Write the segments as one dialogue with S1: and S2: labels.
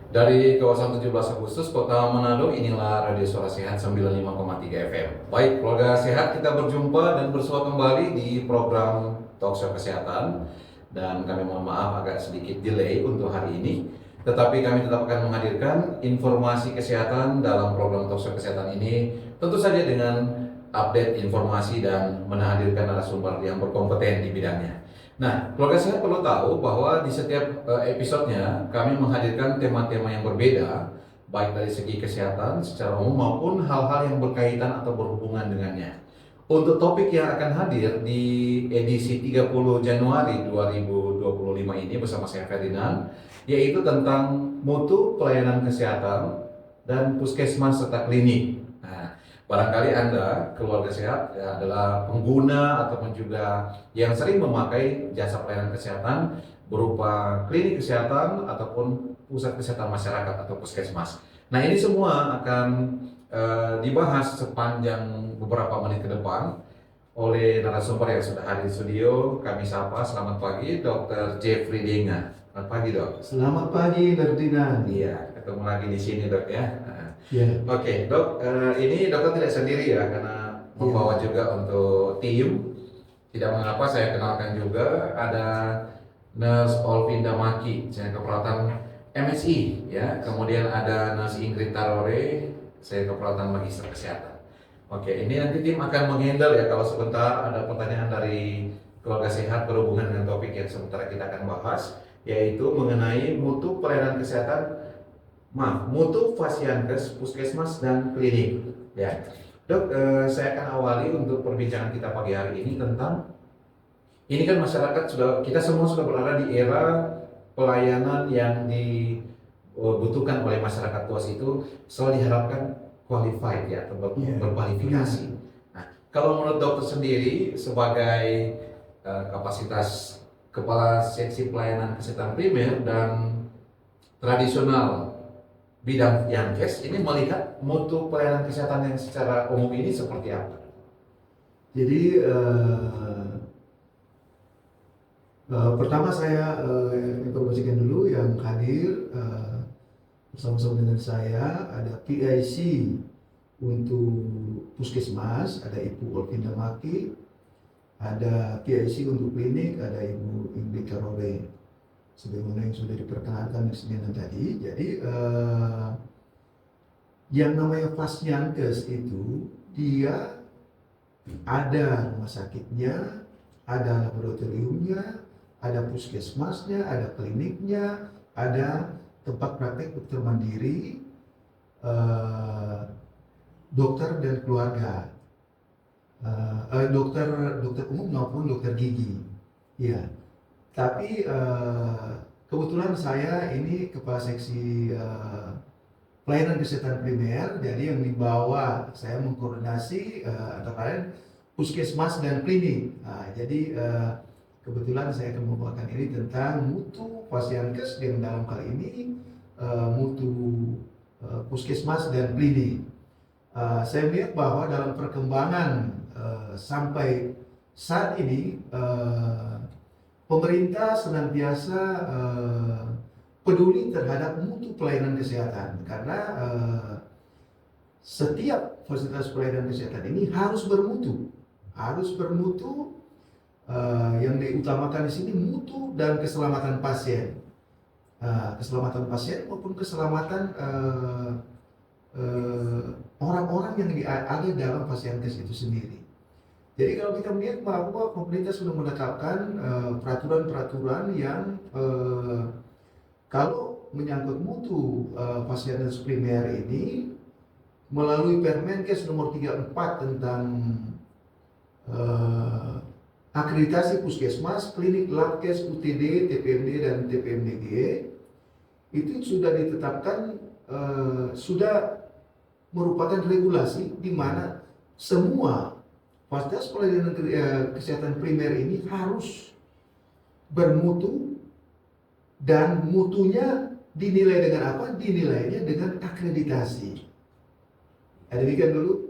S1: Dari kawasan 17 Agustus, Kota Manado, inilah Radio Suara Sehat 95,3 FM. Baik, keluarga sehat, kita berjumpa dan bersua kembali di program Talkshow Kesehatan. Dan kami mohon maaf agak sedikit delay untuk hari ini. Tetapi kami tetap akan menghadirkan informasi kesehatan dalam program Talkshow Kesehatan ini. Tentu saja dengan update informasi dan menghadirkan narasumber yang berkompeten di bidangnya. Nah, keluarga saya perlu tahu bahwa di setiap episodenya kami menghadirkan tema-tema yang berbeda, baik dari segi kesehatan secara umum maupun hal-hal yang berkaitan atau berhubungan dengannya. Untuk topik yang akan hadir di edisi 30 Januari 2025 ini bersama saya Ferdinand, yaitu tentang mutu pelayanan kesehatan dan puskesmas serta klinik. Nah, barangkali Anda, keluarga sehat, ya, adalah pengguna ataupun juga yang sering memakai jasa pelayanan kesehatan berupa klinik kesehatan ataupun pusat kesehatan masyarakat atau puskesmas. Nah, ini semua akan dibahas sepanjang beberapa menit ke depan oleh narasumber yang sudah hadir di studio. Kami sapa, selamat pagi, Dr. Jeffrey Denga. Selamat pagi, Dok.
S2: Selamat pagi, Ferdinand.
S1: Iya, ketemu lagi di sini, Dok, ya.
S2: Ya,
S1: Oke, Dok, ini dokter tidak sendiri ya, karena membawa juga untuk tim. Tidak mengapa, saya kenalkan juga ada Nurse Olvinda Maki, saya keperawatan MSI, ya. Kemudian ada Nurse Ingrid Tarore, saya keperawatan Magister Kesehatan. Oke, ini nanti tim akan menghandle ya kalau sebentar ada pertanyaan dari keluarga sehat berhubungan dengan topik yang sementara kita akan bahas, yaitu mengenai mutu pelayanan kesehatan. Mutu Fasiankes, puskesmas dan klinik. Ya, Dok, saya akan awali untuk perbincangan kita pagi hari ini tentang ini kan masyarakat kita semua sudah berada di era pelayanan yang dibutuhkan oleh masyarakat luas itu selalu diharapkan qualified ya, atau berkualifikasi. Nah, kalau menurut dokter sendiri sebagai kapasitas kepala seksi pelayanan kesehatan primer dan tradisional bidang Yankes ini melihat mutu pelayanan kesehatan yang secara umum ini seperti apa?
S2: jadi pertama saya informasikan dulu yang hadir bersama-sama dengan saya ada PIC untuk puskesmas, ada Ibu Olvinda Maki, ada PIC untuk klinik, ada Ibu Ingrid Tarore. Sebagaimana yang sudah diperkenalkan di sini tadi, jadi yang namanya Fasiankes itu dia ada rumah sakitnya, ada laboratoriumnya, ada puskesmasnya, ada kliniknya, ada tempat praktek dokter mandiri, dokter dan keluarga, dokter umum maupun dokter gigi, ya. Tapi kebetulan saya ini kepala seksi pelayanan kesehatan primer, jadi yang dibawa saya mengkoordinasi antara lain puskesmas dan klinik. Nah, jadi kebetulan saya akan membawakan ini tentang mutu Fasiankes yang dalam kali ini mutu puskesmas dan klinik. Saya melihat bahwa dalam perkembangan sampai saat ini pemerintah senantiasa peduli terhadap mutu pelayanan kesehatan karena setiap fasilitas pelayanan kesehatan ini harus bermutu, yang diutamakan di sini mutu dan keselamatan pasien, maupun keselamatan orang-orang yang ada dalam Fasiankes itu sendiri. Jadi kalau kita melihat bahwa pemerintah sudah menetapkan peraturan-peraturan yang kalau menyangkut mutu Fasiankes primer ini melalui Permenkes nomor 34 tentang akreditasi puskesmas, klinik, labkes, UTD, TPMD dan TPMDG itu sudah ditetapkan, sudah merupakan regulasi di mana semua fasilitas pelayanan kesehatan primer ini harus bermutu dan mutunya dinilai dengan apa? Dinilainya dengan akreditasi. Demikian dulu,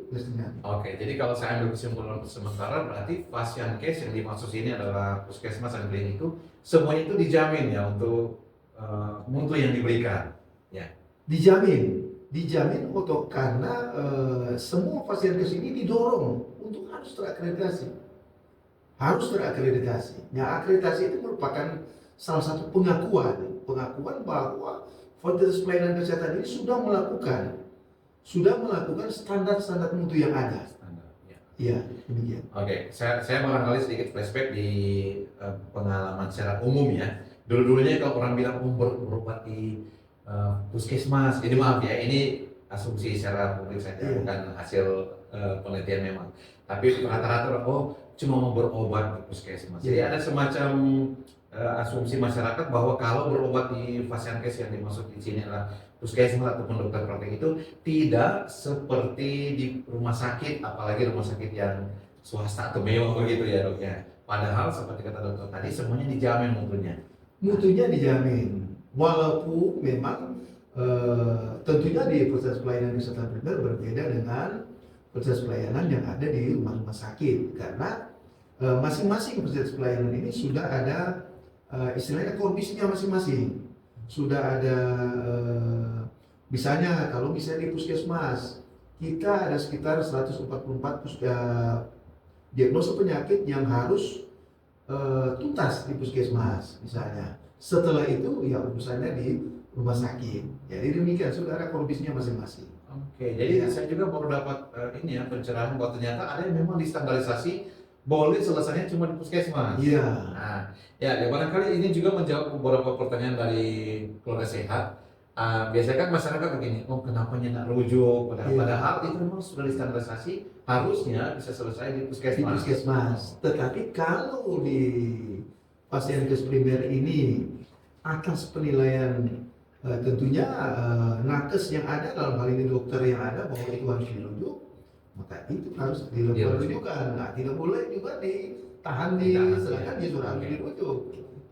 S1: Oke, jadi kalau saya ambil kesimpulan sementara berarti Fasiankes yang dimaksud ini adalah puskesmas dan klinik itu semuanya itu dijamin ya untuk mutu yang diberikan. Ya.
S2: Dijamin karena semua pasien ke sini didorong untuk harus terakreditasi. Nah, akreditasi itu merupakan salah satu pengakuan bahwa fasilitas pelayanan kesehatan ini sudah melakukan standar-standar mutu yang ada.
S1: Standar, ya.
S2: Iya, demikian.
S1: Oke, saya barangkali sedikit flashback di pengalaman secara umum ya. Dulu-dulunya kalau orang bilang berobat di puskesmas, jadi maaf ya, ini asumsi secara publik saja,
S2: Iya.
S1: bukan hasil penelitian memang. Tapi rata-rata orang, oh cuma mau berobat di puskesmas. Jadi
S2: Iya.
S1: ada semacam asumsi masyarakat bahwa kalau berobat di Fasiankes yang dimaksud di sini adalah puskesmas ataupun dokter praktek itu tidak seperti di rumah sakit, apalagi rumah sakit yang swasta atau mewah begitu ya dok ya. Padahal seperti kata dokter tadi semuanya dijamin mutunya.
S2: Mutunya dijamin, walaupun memang tentunya di proses pelayanan kesehatan primer berbeda dengan proses pelayanan yang ada di rumah-rumah sakit, karena masing-masing proses pelayanan ini sudah ada istilahnya kondisinya masing-masing. Sudah ada misalnya kalau misalnya di puskesmas kita ada sekitar 144 diagnosa penyakit yang harus tuntas di puskesmas misalnya. Setelah itu ya urusannya di rumah sakit. Jadi demikian, saudara, kondisinya masing-masing.
S1: Oke, jadi
S2: Ya.
S1: saya juga baru dapat ini ya pencerahan bahwa ternyata ada yang memang distandarisasi boleh selesainya cuma di puskesmas.
S2: Iya.
S1: Nah, ya barangkali ini juga menjawab beberapa pertanyaan dari keluarga sehat. Biasanya kan masyarakat begini, oh kenapa nggak rujuk?
S2: Iya.
S1: Padahal itu memang sudah distandarisasi, harusnya bisa selesai di
S2: Di
S1: puskesmas.
S2: puskesmas. Tetapi kalau di Fasiankes primer ini atas penilaian tentunya nakes yang ada, dalam hal ini dokter yang ada, bahwa itu harus dirujuk, maka itu harus dilakukan rujukan. Nah, tidak boleh juga ditahan sedangkan dia sudah harus dirujuk.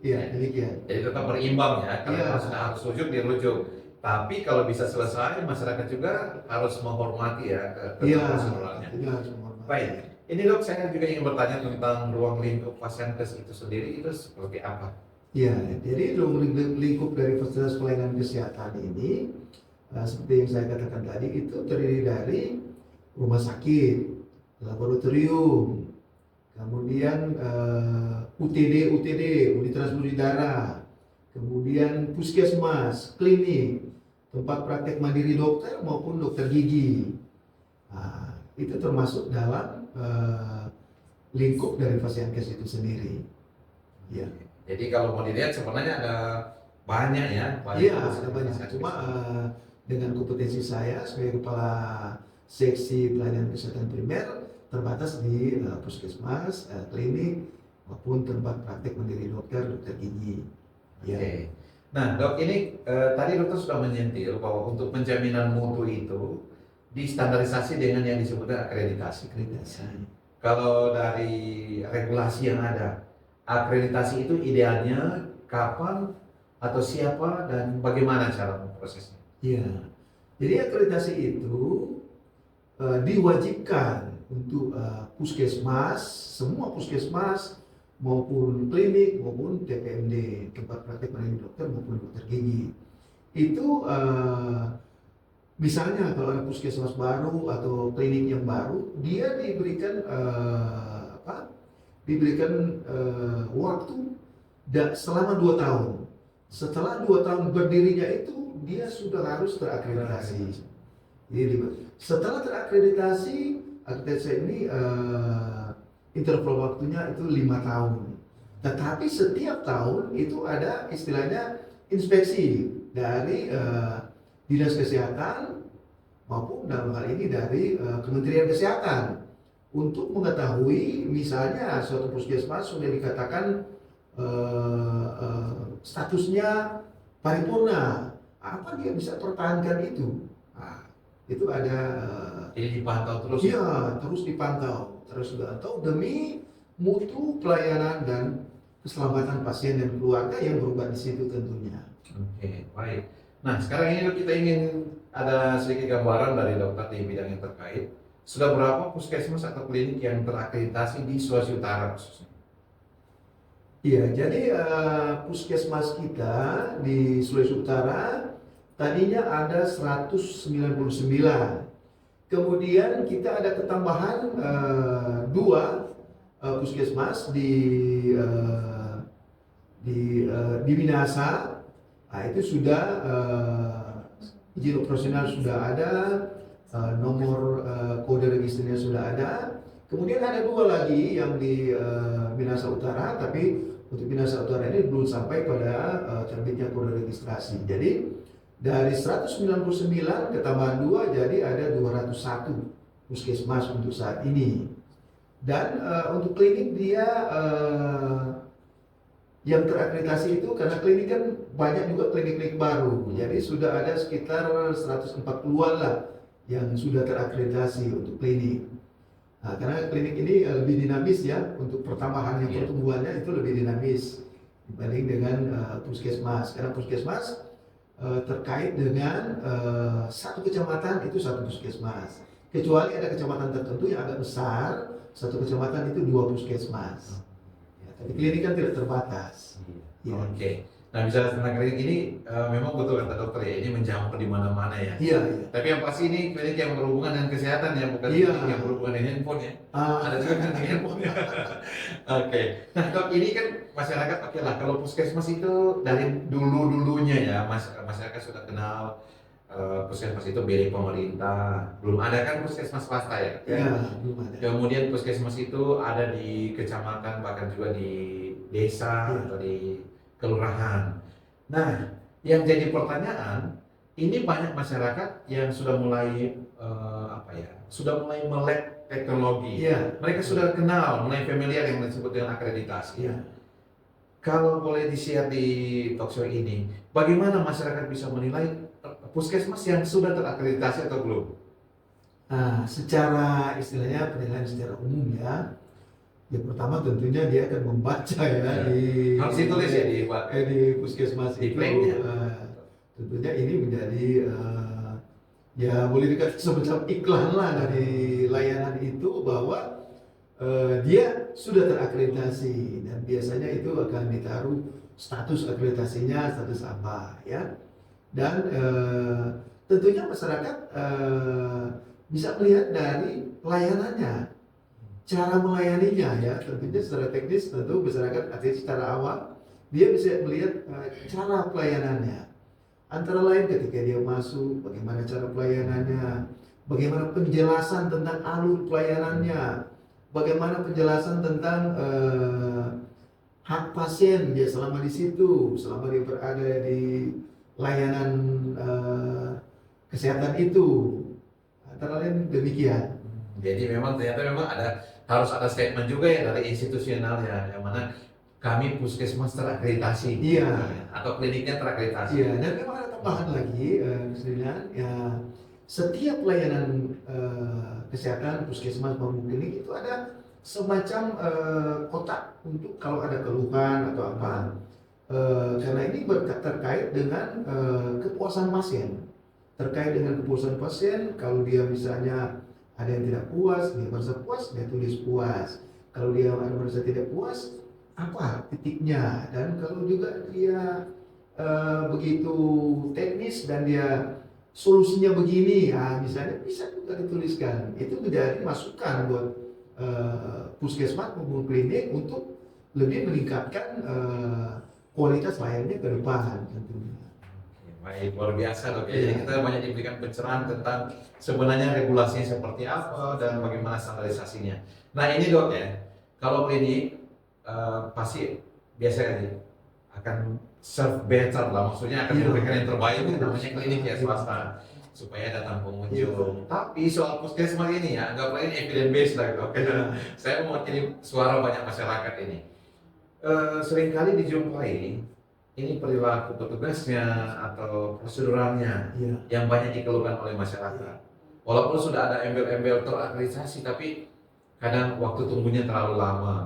S2: Iya, demikian.
S1: Jadi tetap berimbang ya, kalau
S2: Iya.
S1: sudah harus rujuk dirujuk. Tapi kalau bisa selesai, masyarakat juga harus menghormati ya
S2: Iya,
S1: proseduralnya.
S2: itu harus menghormati.
S1: Baik, ini dok saya juga ingin bertanya tentang ruang lingkup Fasiankes itu sendiri itu seperti apa?
S2: Ya, jadi ruang lingkup dari fasilitas pelayanan kesehatan ini, seperti yang saya katakan tadi, itu terdiri dari rumah sakit, laboratorium, kemudian UTD, unit transfusi darah, kemudian puskesmas, klinik, tempat praktek mandiri dokter maupun dokter gigi. Nah, itu termasuk dalam lingkup dari Fasiankes itu sendiri. Ya.
S1: Jadi kalau mau dilihat sebenarnya ada banyak ya.
S2: Iya, ada banyak. Cuma dengan kompetensi saya sebagai kepala seksi pelayanan kesehatan primer terbatas di puskesmas, klinik maupun tempat praktek mandiri dokter gigi. Ya.
S1: Oke. Nah dok, ini tadi dokter sudah menyentil bahwa untuk penjaminan mutu itu distandarisasi dengan yang disebutkan akreditasi. Kalau dari regulasi yang ada, akreditasi itu idealnya kapan atau siapa dan bagaimana cara memprosesnya?
S2: Iya. Jadi akreditasi itu diwajibkan untuk puskesmas, semua puskesmas maupun klinik maupun TPMD, tempat praktek mandiri dokter maupun dokter gigi. Itu misalnya kalau ada puskesmas baru atau klinik yang baru, dia diberikan waktu selama 2 tahun. Setelah 2 tahun berdirinya itu, dia sudah harus terakreditasi. Jadi setelah terakreditasi, akreditasi ini interval waktunya itu 5 tahun. Tetapi setiap tahun itu ada istilahnya inspeksi dari Dinas Kesehatan maupun dalam hal ini dari Kementerian Kesehatan untuk mengetahui misalnya suatu puskesmas sudah dikatakan statusnya paripurna, apa dia bisa pertahankan itu? Nah, itu ada.
S1: Jadi dipantau terus.
S2: Iya, terus dipantau demi mutu pelayanan dan keselamatan pasien dan keluarga yang berobat di situ tentunya.
S1: Oke, baik. Nah, sekarang ini kita ingin ada sedikit gambaran dari dokter di bidang yang terkait. Sudah berapa puskesmas atau klinik yang terakreditasi di Sulawesi Utara khususnya?
S2: Iya, jadi puskesmas kita di Sulawesi Utara tadinya ada 199. Kemudian kita ada ketambahan dua puskesmas di Minasa. Nah, itu sudah izin operasional sudah ada, nomor kode registernya sudah ada. Kemudian ada dua lagi yang di Minasa Utara, tapi untuk Minasa Utara ini belum sampai pada terbitnya kode registrasi. Jadi dari 199 ketambahan 2 jadi ada 201 puskesmas untuk saat ini. Dan untuk klinik dia yang terakreditasi itu, karena klinik kan banyak juga klinik-klinik baru. Jadi sudah ada sekitar 140-an lah yang sudah terakreditasi untuk klinik. Nah, karena klinik ini lebih dinamis ya, untuk pertambahannya pertumbuhannya itu lebih dinamis dibanding dengan puskesmas. Karena puskesmas terkait dengan satu kecamatan itu satu puskesmas. Kecuali ada kecamatan tertentu yang agak besar, satu kecamatan itu 2 puskesmas. Ya, tapi klinik kan tidak terbatas. Ya.
S1: Oke. Nah, bicara tentang klinik ini memang betul kata dokter ya, ini menjamur di mana-mana ya.
S2: Iya, iya.
S1: Tapi yang pasti ini klinik yang berhubungan dengan kesehatan ya, bukan
S2: Iya.
S1: klinik yang berhubungan dengan handphone ya. Ada juga kan dengan handphone ya. Oke. Nah, dok, ini kan masyarakat oke lah, kalau puskesmas itu dari dulu-dulunya ya, masyarakat sudah kenal puskesmas itu milik pemerintah. Belum ada kan puskesmas swasta ya?
S2: Iya, belum ada.
S1: Kemudian puskesmas itu ada di kecamatan, bahkan juga di desa
S2: Iya.
S1: atau di kelurahan. Nah, yang jadi pertanyaan, ini banyak masyarakat yang sudah mulai sudah mulai melek teknologi.
S2: Iya.
S1: Mereka sudah kenal, mulai familiar yang disebut dengan akreditasi.
S2: Iya.
S1: Kalau boleh di-share di talkshow ini, bagaimana masyarakat bisa menilai puskesmas yang sudah terakreditasi atau belum?
S2: Nah, secara istilahnya penilaian secara umum ya. Yang pertama tentunya dia akan membaca ya,
S1: harus ditulis ya
S2: di puskesmas
S1: di
S2: itu.
S1: klaimnya.
S2: Tentunya ini menjadi ya boleh dikatakan semacam iklan lah dari layanan itu, bahwa dia sudah terakreditasi, dan biasanya itu akan ditaruh status akreditasinya status apa ya. Dan tentunya masyarakat bisa melihat dari pelayanannya, cara melayaninya ya. Tentunya secara teknis tentu masyarakat artinya secara awam dia bisa melihat cara pelayanannya. Antara lain ketika dia masuk, bagaimana cara pelayanannya, bagaimana penjelasan tentang alur pelayanannya, bagaimana penjelasan tentang hak pasien dia selama di situ, selama dia berada di layanan kesehatan itu. Antara lain demikian.
S1: Jadi ternyata memang harus ada statement juga ya dari institusionalnya, yang mana kami puskesmas terakreditasi.
S2: Iya.
S1: Atau kliniknya terakreditasi.
S2: Iya, dan memang ada tambahan lagi, misalnya ya, setiap layanan kesehatan puskesmas maupun klinik itu ada semacam kotak untuk kalau ada keluhan atau apa, karena ini terkait dengan kepuasan pasien. Terkait dengan kepuasan pasien, kalau dia misalnya ada yang tidak puas, dia merasa puas, dia tulis puas. Kalau dia merasa tidak puas, apa titiknya. Dan kalau juga dia begitu teknis dan dia solusinya begini, misalnya bisa juga dituliskan. Itu menjadi masukan buat puskesmas maupun klinik untuk lebih meningkatkan kualitas layanannya ke depan tentunya.
S1: Baik, luar biasa dok. Jadi kita banyak diberikan pencerahan tentang sebenarnya regulasinya seperti apa dan bagaimana standarisasinya. Nah ini dok ya, kalau klinik pasti biasa kan akan serve better lah, maksudnya akan memberikan yang terbaik, namanya klinik ya swasta, supaya datang pengunjung. Tapi soal puskesmas ini ya, anggaplah ini evidence based lah dok. Saya mau jadi suara banyak masyarakat ini. Seringkali dijumpai ini perilaku petugasnya atau proseduralnya yang banyak dikeluhkan oleh masyarakat. Walaupun sudah ada embel-embel terakreditasi, tapi kadang waktu tunggunya terlalu lama.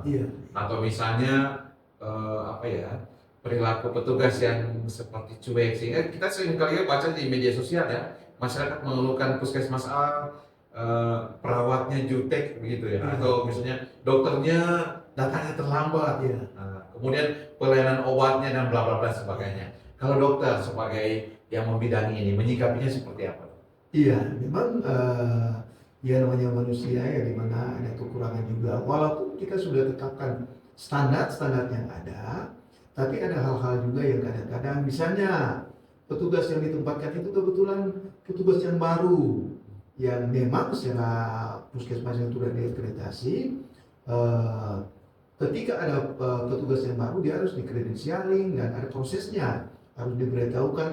S1: Atau misalnya perilaku petugas yang seperti cuek, sehingga kita seringkali baca di media sosial ya, masyarakat mengeluhkan puskesmas A, perawatnya jutek begitu ya, atau misalnya dokternya datangnya terlambat. Kemudian pelayanan obatnya dan bla bla bla sebagainya. Kalau dokter sebagai yang membidangi ini menyikapinya seperti apa?
S2: Iya, memang ya namanya manusia ya di mana ada kekurangan juga. Walaupun kita sudah tetapkan standar-standar yang ada, tapi ada hal-hal juga yang kadang-kadang misalnya petugas yang ditempatkan itu kebetulan petugas yang baru yang memang secara puskesmas yang sudah diakreditasi, eh, ketika ada petugas yang baru dia harus dikredensialing dan ada prosesnya, harus diberitahukan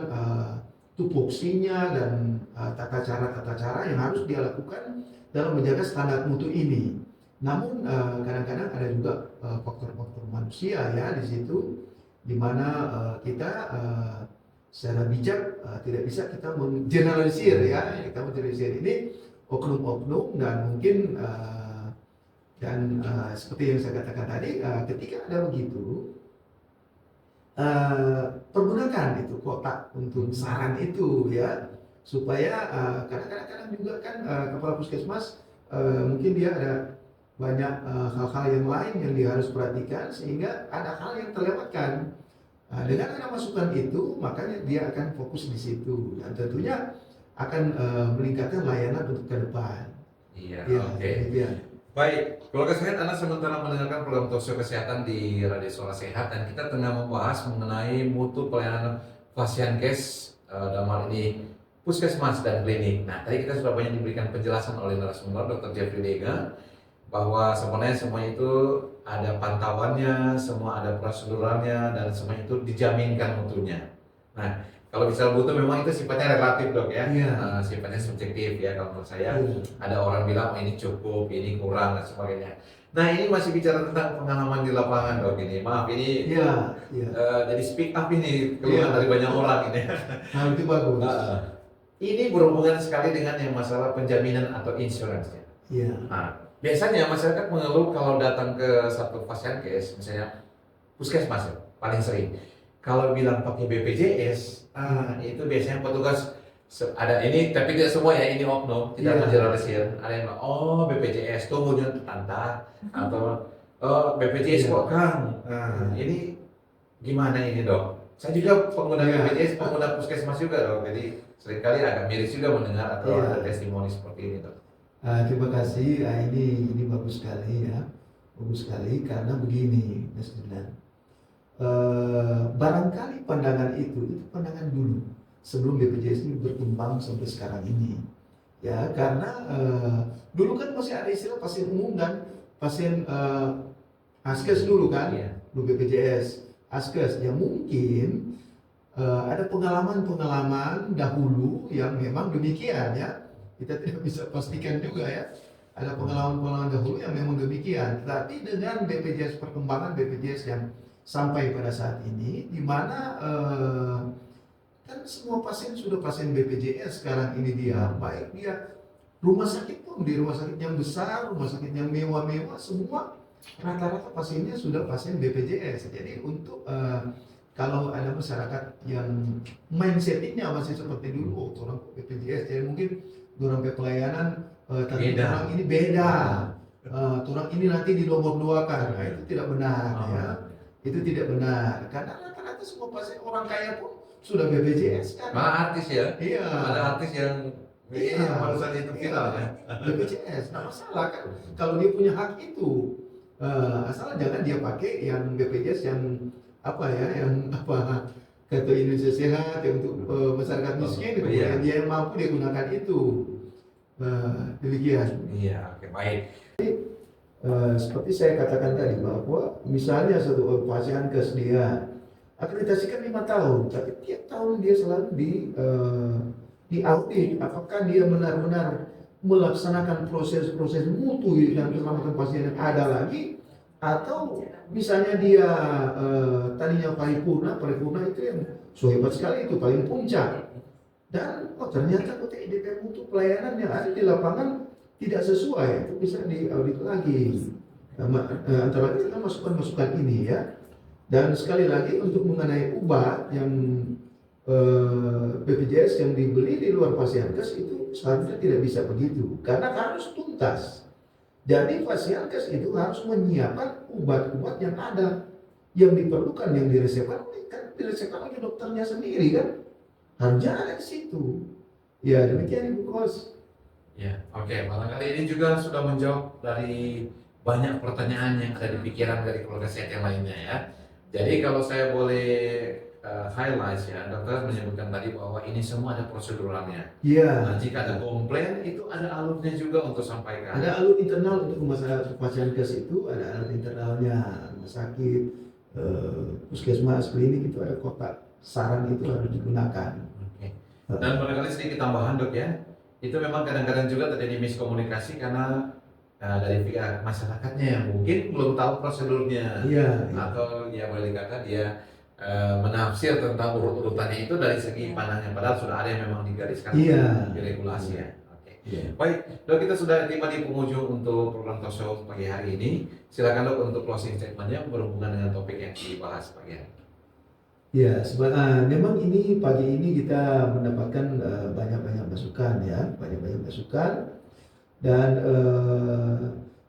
S2: tupoksinya dan tata cara yang harus dia lakukan dalam menjaga standar mutu ini. Namun kadang-kadang ada juga faktor-faktor manusia ya di situ, di mana kita secara bijak tidak bisa kita menggeneralisir ya, kita menggeneralisir ini oknum-oknum dan mungkin seperti yang saya katakan tadi, ketika ada begitu pergunakan itu kotak untuk saran itu ya, supaya kadang-kadang juga kan kepala puskesmas mungkin dia ada banyak hal-hal yang lain yang dia harus perhatikan sehingga ada hal yang terlewatkan. Dengan ada masukan itu makanya dia akan fokus di situ dan tentunya akan meningkatkan layanan untuk ke depan.
S1: Iya,
S2: Ya,
S1: oke.
S2: ya.
S1: Baik, keluarga sehat, Anda sementara mendengarkan program Talkshow Kesehatan di Radio Suara Sehat dan kita tengah membahas mengenai mutu pelayanan Fasiankes dalam hal ini puskesmas dan klinik. Nah, tadi kita sudah banyak diberikan penjelasan oleh narasumber Dr. Jeffrey Dega bahwa sebenarnya semua itu ada pantauannya, semua ada prosedurannya dan semua itu dijaminkan mutunya. Nah, kalau bisa butuh memang itu sifatnya relatif dok ya,
S2: Iya.
S1: sifatnya subjektif ya kalau menurut saya.
S2: Iya.
S1: Ada orang bilang oh, ini cukup, ini kurang dan sebagainya. Nah ini masih bicara tentang pengalaman di lapangan dok ini. Maaf ini
S2: Iya, iya.
S1: jadi speak up ini keluhan
S2: Iya.
S1: dari banyak orang ini.
S2: Nah, itu bagus.
S1: Ini berhubungan sekali dengan yang masalah penjaminan atau insuransinya.
S2: Iya.
S1: Nah, biasanya masyarakat mengeluh kalau datang ke satu Fasiankes, misalnya puskesmas ya, paling sering. Kalau bilang pakai BPJS, itu biasanya petugas ada ini, tapi tidak semua ya, ini oknum, tidak
S2: Iya.
S1: mengeneralisir. Ada yang bilang, oh BPJS tunggunya tanta atau oh BPJS
S2: Iya.
S1: kok Kang. Ini gimana ini dok? Saya juga pengguna
S2: Iya.
S1: BPJS, pengguna puskesmas juga dok. Jadi seringkali agak miris juga mendengar atau
S2: Iya.
S1: ada testimoni seperti ini dok.
S2: Terima kasih. Ini bagus sekali ya, bagus sekali karena begini, Mas Dilan. Barangkali pandangan itu pandangan dulu sebelum BPJS ini berkembang sampai sekarang ini. Ya, karena dulu kan masih ada istilah pasien umum dan pasien askes dulu kan,
S1: Iya.
S2: dulu BPJS, askes. Ya mungkin ada pengalaman-pengalaman dahulu yang memang demikian ya. Kita tidak bisa pastikan juga ya. Ada pengalaman-pengalaman dahulu yang memang demikian. Tapi dengan BPJS, perkembangan BPJS yang sampai pada saat ini, di mana kan semua pasien sudah pasien BPJS sekarang ini dia, baik dia rumah sakit pun, di rumah sakit yang besar, rumah sakit yang mewah-mewah, semua rata-rata pasiennya sudah pasien BPJS. Jadi untuk kalau ada masyarakat yang mindsetnya masih seperti dulu, orang BPJS, jadi mungkin orang pelayanan tapi
S1: Beda.
S2: orang ini beda, orang ini nanti dinomor-duakan, nah, itu tidak benar ya. Itu tidak benar karena rata-rata semua pasien orang kaya pun sudah BPJS kan.
S1: Malah artis ya.
S2: Iya.
S1: Ada artis yang baru saja itu viral ya.
S2: BPJS, nggak masalah kan. Kalau dia punya hak itu, asal jangan dia pakai yang BPJS yang apa ya, yang apa kartu Indonesia Sehat yang untuk masyarakat miskin, kemudian dia yang mampu dia gunakan itu. Demikian.
S1: Iya, oke baik.
S2: Seperti saya katakan tadi bahwa misalnya satu Fasiankes dia akreditasikan 5 tahun, tapi tiap tahun dia selalu di audit apakah dia benar-benar melaksanakan proses-proses mutu yang keselamatan pasien yang ada lagi, atau misalnya dia tadinya paripurna itu yang so hebat sekali, itu paling puncak, dan ternyata IDP mutu pelayanan yang ada di lapangan tidak sesuai, itu bisa diaudit lagi. Antara lain kita masukan-masukan ini ya. Dan sekali lagi untuk mengenai obat yang BPJS yang dibeli di luar Fasiankes itu seharusnya tidak bisa begitu, karena harus tuntas. Jadi Fasiankes itu harus menyiapkan obat-obat yang ada, yang diperlukan, yang diresepkan oleh diresepkan oleh dokternya sendiri kan, harusnya ada di situ. Ya demikian Ibu Kos.
S1: Ya, oke. Barangkali ini juga sudah menjawab dari banyak pertanyaan yang ada di pikiran dari keluarga sehat yang lainnya ya. Jadi kalau saya boleh highlight ya, dokter menyebutkan tadi bahwa ini semua ada proseduralnya.
S2: Iya.
S1: Nah, jika ada komplain itu ada alurnya juga untuk sampaikan.
S2: Ada alur internal untuk rumah sakit Pasienkes itu, ada alur internalnya rumah sakit, puskesmas, klinik itu ada kotak saran itu harus digunakan.
S1: Oke. Dan barangkali sedikit tambahan dok ya, itu memang kadang-kadang juga terjadi miskomunikasi karena dari pihak masyarakatnya yang mungkin belum tahu prosedurnya,
S2: Iya.
S1: atau ya boleh dikata dia menafsir tentang urut-urutannya itu dari segi pandangnya, padahal sudah ada yang memang digariskan di regulasi ya. Oke.
S2: Iya.
S1: Baik, dok, kita sudah tiba di penghujung untuk program talk show pagi hari ini. Silakan dok untuk closing statementnya berhubungan dengan topik yang dibahas pagi hari.
S2: Ya, memang ini pagi ini kita mendapatkan banyak-banyak masukan ya, banyak-banyak masukan, dan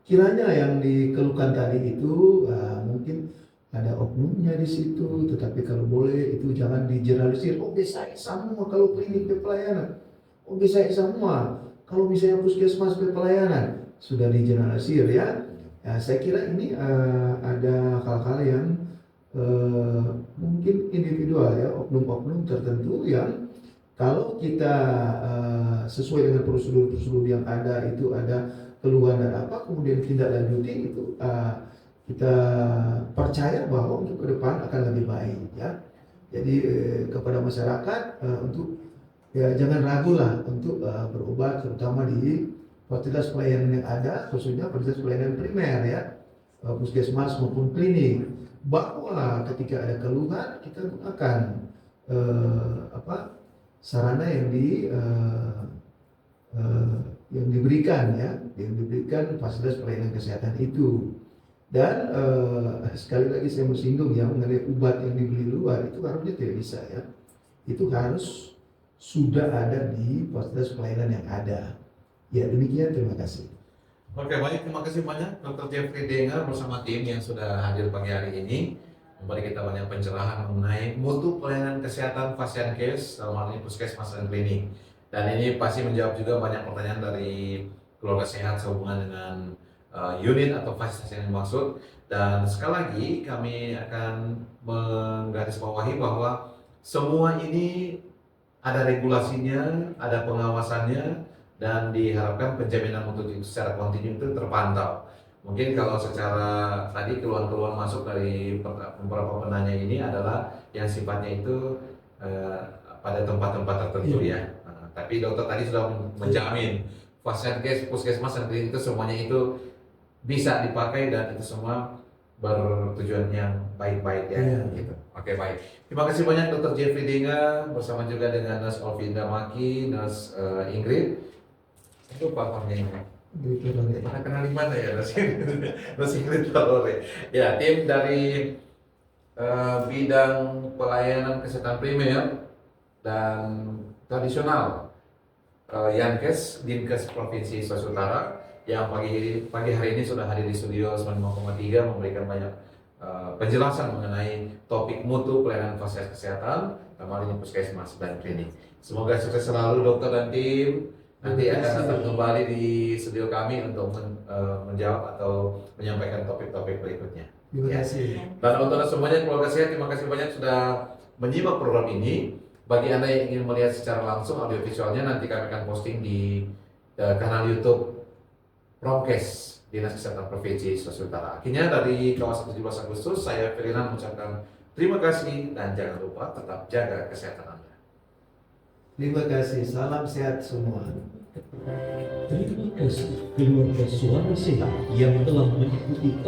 S2: kiranya yang dikeluhkan tadi itu mungkin ada oknumnya di situ, tetapi kalau boleh itu jangan digeneralisir. Oh bisa semua kalau klinik pelayanan, oh bisa semua kalau misalnya puskesmas pelayanan, sudah digeneralisir ya. Ya, saya kira ini ada hal-hal yang mungkin individual ya, oknum-oknum tertentu yang kalau kita sesuai dengan prosedur-prosedur yang ada, itu ada keluhan dan apa, kemudian tindak lanjuti itu kita percaya bahwa untuk ke depan akan lebih baik ya. Jadi kepada masyarakat untuk ya jangan ragu lah untuk berobat, terutama di fasilitas pelayanan yang ada, khususnya fasilitas pelayanan primer ya, puskesmas maupun klinik, bahwa ketika ada keluhan kita gunakan sarana yang diberikan ya, yang diberikan fasilitas pelayanan kesehatan itu. Dan sekali lagi saya menyinggung ya mengenai obat yang dibeli luar itu harusnya tidak bisa ya, itu harus sudah ada di fasilitas pelayanan yang ada. Ya demikian, terima kasih.
S1: Oke, baik, terima kasih banyak Dr. Jeffrey Dengar bersama tim yang sudah hadir pagi hari ini memberi kita banyak pencerahan mengenai mutu pelayanan kesehatan Pasienkes dalam hal ini puskesmas dan klinik. Dan ini pasti menjawab juga banyak pertanyaan dari keluarga sehat sehubungan dengan unit atau fasilitas yang dimaksud. Dan sekali lagi kami akan menggarisbawahi bahwa semua ini ada regulasinya, ada pengawasannya, dan diharapkan penjaminan mutu secara kontinu itu terpantau. Mungkin kalau secara tadi keluhan-keluhan masuk dari beberapa penanya ini adalah yang sifatnya itu pada tempat-tempat tertentu ya. Tapi dokter tadi sudah menjamin Pasienkes, puskesmas dan klinik itu semuanya itu bisa dipakai dan itu semua bertujuan yang baik-baik ya. Gitu. Oke, baik. Terima kasih banyak Dr. Jeffrey Dengar bersama juga dengan Nurse Olvinda Maki, Nurse Ingrid. Itu pahamnya ini. Mana kenal di mana ya Nurse Ingrid Talore. Ya, tim dari bidang pelayanan kesehatan primer dan tradisional Yankes, Dinkes Provinsi Sulawesi Utara yang pagi hari ini sudah hadir di studio 95,3 memberikan banyak penjelasan mengenai topik mutu pelayanan fasilitas kesehatan, terutama puskesmas dan klinik. Semoga sukses selalu dokter dan tim. Nanti akan datang kembali di studio kami untuk menjawab atau menyampaikan topik-topik berikutnya.
S2: Terima kasih.
S1: Dan untuk semuanya keluarga sehat, terima kasih banyak sudah menyimak program ini. Bagi Anda yang ingin melihat secara langsung audio visualnya, nanti kami akan posting di kanal YouTube Prokes Dinas Kesehatan Provinsi Sulawesi Utara. Akhirnya dari kawasan 17 Agustus, saya Ferdinand mengucapkan terima kasih dan jangan lupa tetap jaga kesehatan Anda.
S2: Terima kasih, salam sehat semua.
S3: Terima kasih keluarga suara sehat yang telah mengikuti